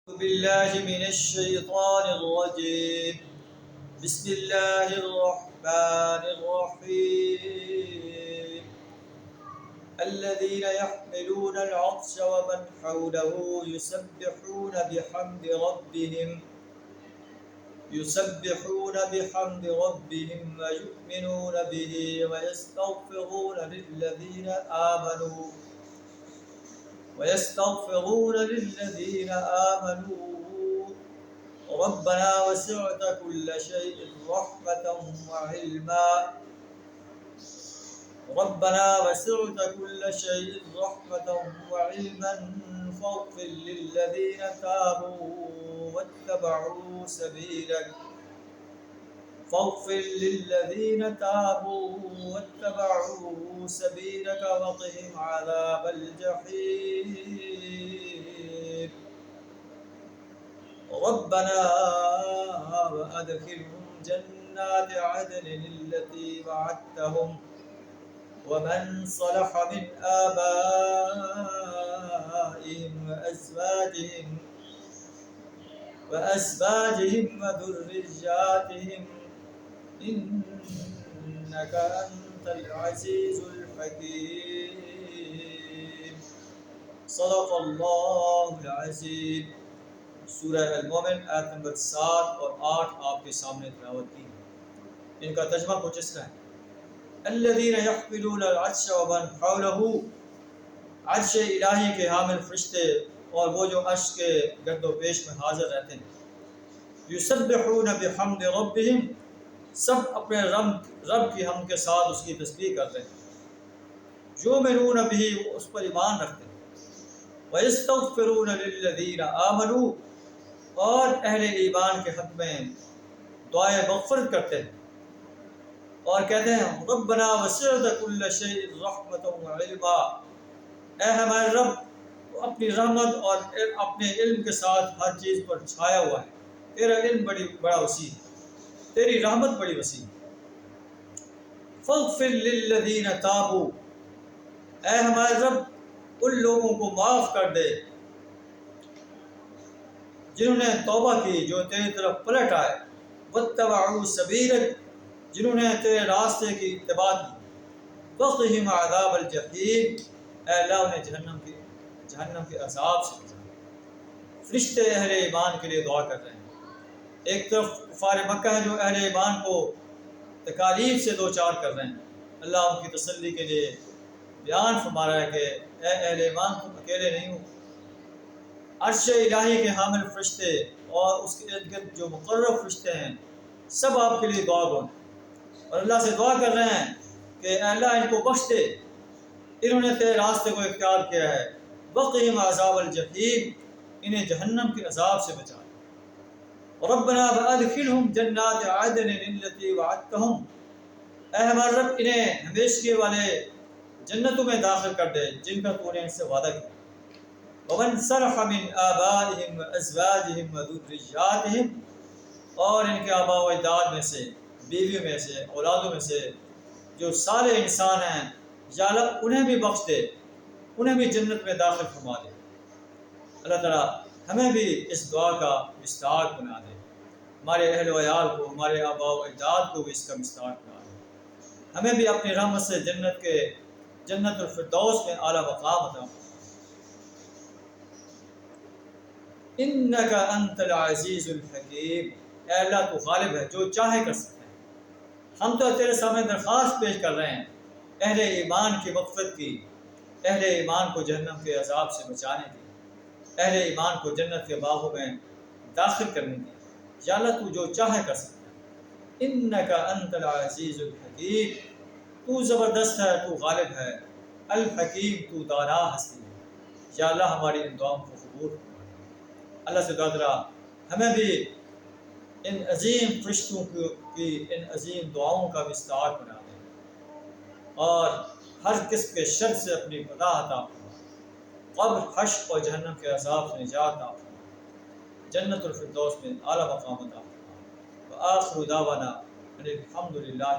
بالله من الشيطان الرجيم. بسم الله الرحمن الرحيم. الذين يحملون العرش ومن حوله يسبحون بحمد ربهم ويؤمنون به ويستغفرون للذين آمنوا ربنا وسعت كل شيء رحمة وعلما فاغفر للذين تابوا واتبعوا سبيلك وقهم عذاب الجحيم. ربنا وأدخلهم جنات عدن التي وعدتهم ومن صلح من آبائهم وأزواجهم وذرياتهم إنك أنت العزيز الحكيم. صدق اللہ العظیم. سورہ المومن آیت نمبر 7 اور 8 آپ کے سامنے تلاوت کی. ان کا ترجمہ کچھ اس طرح ہے: الذین یحملون العرش ومن حولہ، عرش الہی کے حامل فرشتے اور وہ جو عرش کے گرد و پیش میں حاضر رہتے ہیں. یسبحون بحمد ربہم، سب اپنے رب کی حمد کے ساتھ اس کی تسبیح کرتے ہیں. یؤمنون بہ، وہ اس پر ایمان رکھتے ہیں. ویستغفرون للذین آمنوا، اور اہل ایمان کے حق میں دعائے مغفرت کرتے ہیں اور کہتے ہیں: ربنا وسعت کل شیء رحمۃ وعلما، اے ہمارے رب، اپنی رحمت اور اپنے علم کے ساتھ ہر چیز پر چھایا ہوا ہے. تیرا علم بڑا وسیع ہے، تیری رحمت بڑی وسیع ہے. فاغفر للذین تابوا، اے ہمارے رب، ان لوگوں کو معاف کر دے جنہوں نے توبہ کی، جو تیری طرف پلٹ آئے. واتبعوا سبیلک، جنہوں نے تیرے راستے کی اتباع کی. وقہم عذاب الجحیم، اے اللہ انہیں جہنم کے عذاب سے بچا. فرشتے اہل ایمان کے لیے دعا کر رہے ہیں. ایک طرف کفار مکہ ہیں جو اہل ایمان کو تکالیف سے دوچار کر رہے ہیں. اللہ ان کی تسلی کے لیے بیان فرما رہا ہے کہ اے اہل ایمان، تم اکیلے نہیں ہو. عرش الہی کے حامل فرشتے اور اس کے ارد گرد جو مقرب فرشتے ہیں سب آپ کے لیے دعا گو ہیں اور اللہ سے دعا کر رہے ہیں کہ اے اللہ ان کو بخش دے، انہوں نے تیرے راستے کو اختیار کیا ہے. وقہم عذاب الجحیم، انہیں جہنم کے عذاب سے بچا. ربنا وادخلہم جنات عدن التی وعدتہم، اے ہمارے رب، انہیں ہمیشگی والے جنتوں میں داخل کر دے جن کا تو نے ان سے وعدہ کیا. ومن صلح من آبائہم وازواجہم وذریاتہم، اور ان کے آباء و اجداد میں سے، بیویوں میں سے، اولادوں میں سے جو صالح انسان ہیں، یا اللہ انہیں بھی بخش دے، انہیں بھی جنت میں داخل فرما دے. اللہ تعالیٰ ہمیں بھی اس دعا کا مستحق بنا دے، ہمارے اہل و عیال کو، ہمارے آباء و اجداد کو بھی اس کا مستحق بنا دے. ہمیں بھی اپنی رحمت سے جنت الفردوس میں اعلیٰ مقام عطا فرما. انک انت العزیز الحکیم، اے اللہ تو غالب ہے، جو چاہے کر سکتا ہے. ہم تو تیرے سامنے درخواست پیش کر رہے ہیں اہل ایمان کی مغفرت کی، اہل ایمان کو جہنم کے عذاب سے بچانے کی، اہل ایمان کو جنت کے باغوں میں داخل کرنے کی. یا اللہ تو جو چاہے کر سکتا ہے. انک انت العزیز الحکیم، تو زبردست ہے، تو غالب ہے. الحکیم، تو دانا ہستی ہے. یا اللہ ہماری ان دعاؤں کو قبول فرما. اللہ سے دعا کرا ہمیں بھی ان عظیم فرشتوں کی ان عظیم دعاؤں کا مستحق بنا دے اور ہر قسم کے شر سے اپنی پناہ عطا فرما. قبر، حشر اور جہنم کے عذاب سے نجات عطا فرما. جنت الفردوس میں اعلیٰ مقام عطا فرما. وآخر دعوانا ان الحمد للہ.